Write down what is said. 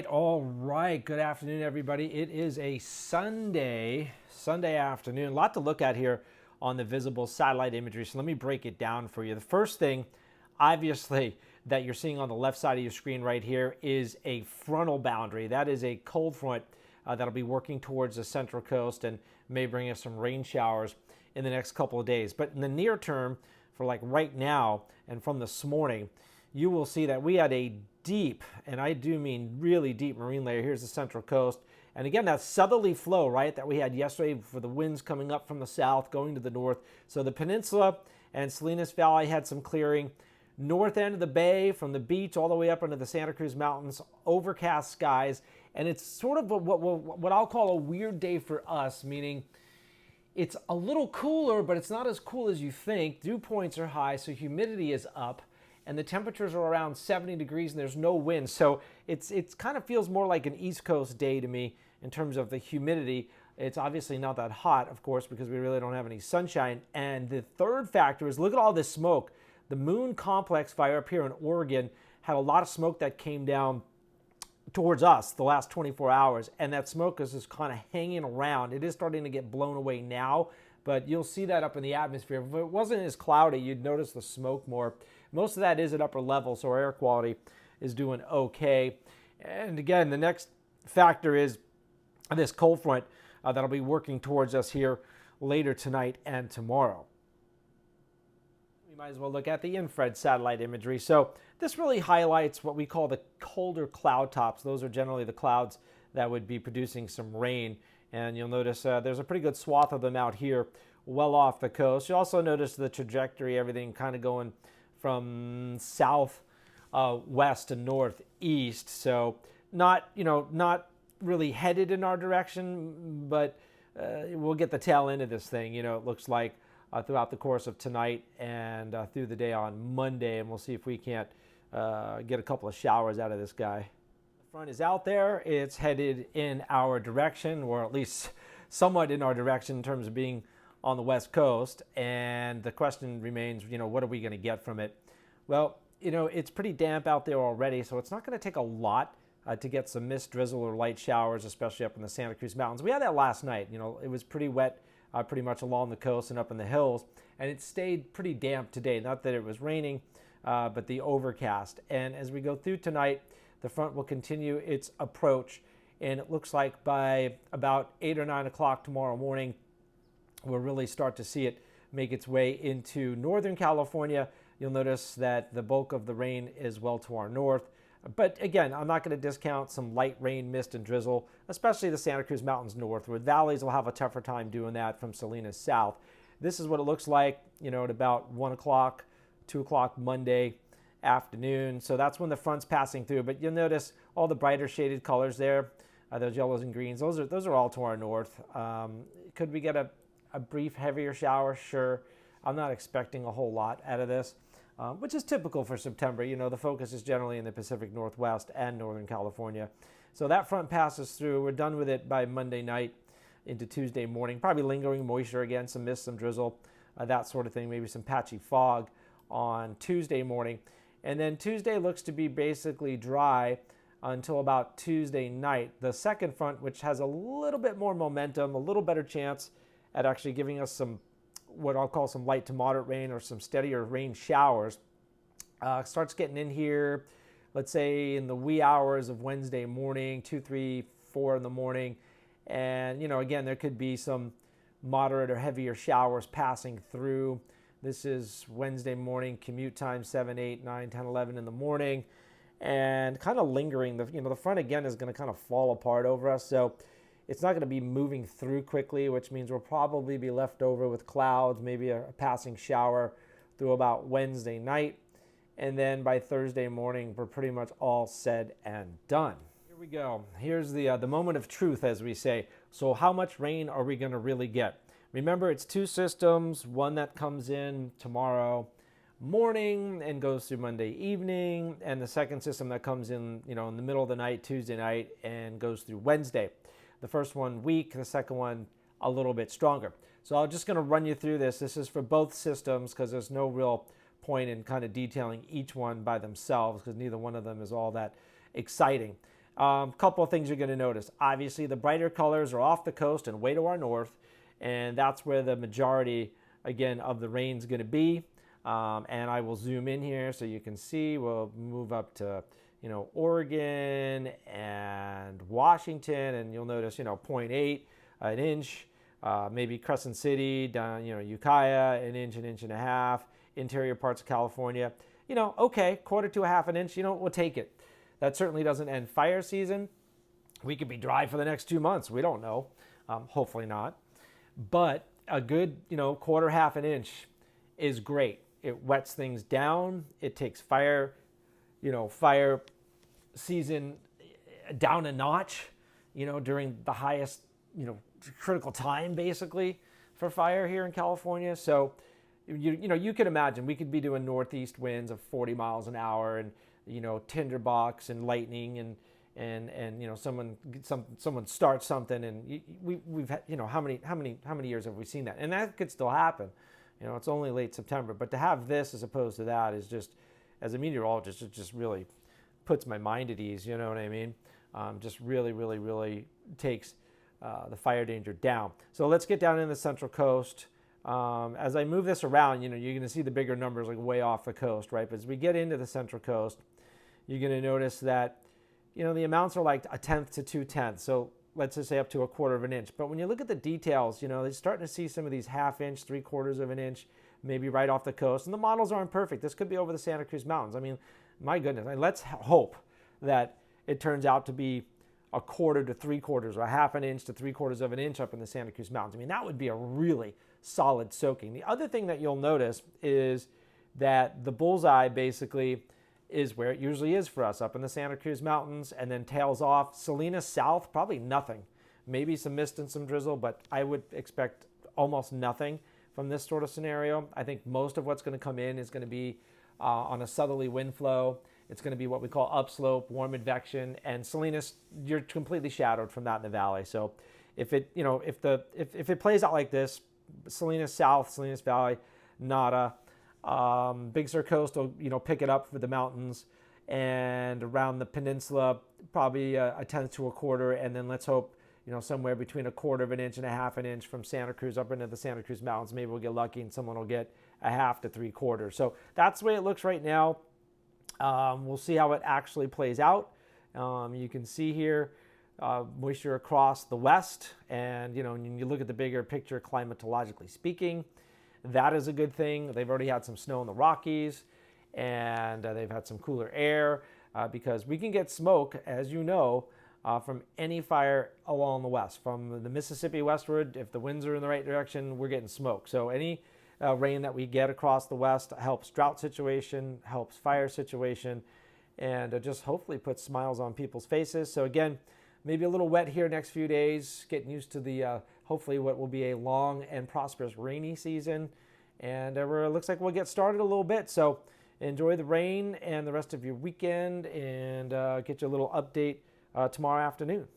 All right, good afternoon, everybody. It is a Sunday afternoon. A lot to look at here on the visible satellite imagery. So let me break it down for you. The first thing, obviously, that you're seeing on the left side of your screen right here is a frontal boundary. That is a cold front that'll be working towards the central coast and may bring us some rain showers in the next couple of days. But in the near term, for like right now and from this morning, you will see that we had a deep, and I do mean really deep marine layer. Here's the central coast. And again, that southerly flow, right, that we had yesterday for the winds coming up from the south, going to the north. So the peninsula and Salinas Valley had some clearing. North end of the bay, from the beach all the way up into the Santa Cruz Mountains, overcast skies. And it's sort of what I'll call a weird day for us, meaning it's a little cooler, but it's not as cool as you think. Dew points are high, so humidity is up, and the temperatures are around 70 degrees and there's no wind. So it's kind of feels more like an East Coast day to me in terms of the humidity. It's obviously not that hot, of course, because we really don't have any sunshine. And the third factor is look at all this smoke. The Moon Complex fire up here in Oregon had a lot of smoke that came down towards us the last 24 hours, and that smoke is just kind of hanging around. It is starting to get blown away now, but you'll see that up in the atmosphere. If it wasn't as cloudy, you'd notice the smoke more. Most of that is at upper level, so our air quality is doing okay. And again, the next factor is this cold front that'll be working towards us here later tonight and tomorrow. We might as well look at the infrared satellite imagery. So this really highlights what we call the colder cloud tops. Those are generally the clouds that would be producing some rain. And you'll notice there's a pretty good swath of them out here well off the coast. You also notice the trajectory, everything kind of going from south west to northeast. So not really headed in our direction, but we'll get the tail end of this thing. It looks like throughout the course of tonight and through the day on Monday, and we'll see if we can't get a couple of showers out of this guy. The front is out there. It's headed in our direction, or at least somewhat in our direction in terms of being on the west coast. And the question remains, what are we going to get from it? Well, it's pretty damp out there already, so it's not going to take a lot to get some mist, drizzle, or light showers, especially up in the Santa Cruz Mountains. We had that last night. It was pretty wet pretty much along the coast and up in the hills, and it stayed pretty damp today. Not that it was raining, but the overcast. And as we go through tonight, the front will continue its approach, and it looks like by about 8 or 9 o'clock tomorrow morning, we'll really start to see it make its way into Northern California. You'll notice that the bulk of the rain is well to our north. But again, I'm not going to discount some light rain, mist, and drizzle, especially the Santa Cruz Mountains northward. Valleys will have a tougher time doing that from Salinas south. This is what it looks like, at about 1 o'clock, 2 o'clock Monday afternoon. So that's when the front's passing through. But you'll notice all the brighter shaded colors there, those yellows and greens. Those are all to our north. Could we get a brief heavier shower? Sure. I'm not expecting a whole lot out of this, which is typical for September. The focus is generally in the Pacific Northwest and Northern California. So that front passes through. We're done with it by Monday night into Tuesday morning. Probably lingering moisture again, some mist, some drizzle, that sort of thing. Maybe some patchy fog on Tuesday morning. And then Tuesday looks to be basically dry until about Tuesday night. The second front, which has a little bit more momentum, a little better chance at actually giving us some, what I'll call some light to moderate rain or some steadier rain showers, starts getting in here, let's say in the wee hours of Wednesday morning, 2, 3, 4 in the morning. And, again, there could be some moderate or heavier showers passing through. This is Wednesday morning, commute time, 7, 8, 9, 10, 11 in the morning, and kind of lingering. The front, again, is going to kind of fall apart over us. So it's not going to be moving through quickly, which means we'll probably be left over with clouds, maybe a passing shower through about Wednesday night. And then by Thursday morning, we're pretty much all said and done. Here we go. Here's the moment of truth, as we say. So how much rain are we going to really get? Remember, it's two systems, one that comes in tomorrow morning and goes through Monday evening, and the second system that comes in, in the middle of the night, Tuesday night, and goes through Wednesday. The first one weak, the second one a little bit stronger. So I'm just going to run you through this. This is for both systems because there's no real point in kind of detailing each one by themselves because neither one of them is all that exciting. Couple of things you're going to notice. Obviously, the brighter colors are off the coast and way to our north, and that's where the majority, again, of the rain is going to be. And I will zoom in here so you can see. We'll move up to, Oregon and Washington, and you'll notice, 0.8, an inch. Maybe Crescent City, down, Ukiah, an inch and a half. Interior parts of California, okay, quarter to a half an inch, we'll take it. That certainly doesn't end fire season. We could be dry for the next 2 months. We don't know. Hopefully not. But a good, quarter, half an inch is great. It wets things down. It takes fire season down a notch, during the highest, critical time basically for fire here in California. So, you can imagine we could be doing northeast winds of 40 miles an hour and, tinderbox and lightning and someone starts something and we've had, how many years have we seen that? And that could still happen. It's only late September, but to have this as opposed to that is just, as a meteorologist, it just really puts my mind at ease. You know what I mean? Just really, really, really takes the fire danger down. So let's get down in the Central Coast. As I move this around, you're going to see the bigger numbers like way off the coast, right? But as we get into the Central Coast, you're going to notice that, the amounts are like 1/10 to 2/10. So let's just say up to 1/4 of an inch. But when you look at the details, they're starting to see some of these 1/2 inch, 3/4 of an inch, maybe right off the coast. And the models aren't perfect. This could be over the Santa Cruz Mountains. I mean, my goodness. Let's hope that it turns out to be 1/4 to 3/4 or 1/2 an inch to 3/4 of an inch up in the Santa Cruz Mountains. I mean, that would be a really solid soaking. The other thing that you'll notice is that the bullseye basically is where it usually is for us, up in the Santa Cruz Mountains, and then tails off. Salinas South, probably nothing. Maybe some mist and some drizzle, but I would expect almost nothing from this sort of scenario. I think most of what's going to come in is going to be on a southerly wind flow. It's going to be what we call upslope, warm advection, and Salinas, you're completely shadowed from that in the valley. So if it, if it plays out like this, Salinas South, Salinas Valley, nada. Big Sur Coast will, pick it up for the mountains, and around the peninsula, probably 1/10 to 1/4, and then let's hope, somewhere between 1/4 of an inch and 1/2 an inch from Santa Cruz up into the Santa Cruz Mountains. Maybe we'll get lucky and someone will get 1/2 to 3/4. So that's the way it looks right now. We'll see how it actually plays out. You can see here moisture across the west, and when you look at the bigger picture climatologically speaking, that is a good thing. They've already had some snow in the Rockies, and they've had some cooler air because we can get smoke, as you know, from any fire along the west. From the Mississippi westward, if the winds are in the right direction, we're getting smoke. So any rain that we get across the west helps drought situation, helps fire situation, and just hopefully puts smiles on people's faces. So again, maybe a little wet here next few days, getting used to the hopefully what will be a long and prosperous rainy season. And it looks like we'll get started a little bit. So enjoy the rain and the rest of your weekend, and get you a little update tomorrow afternoon.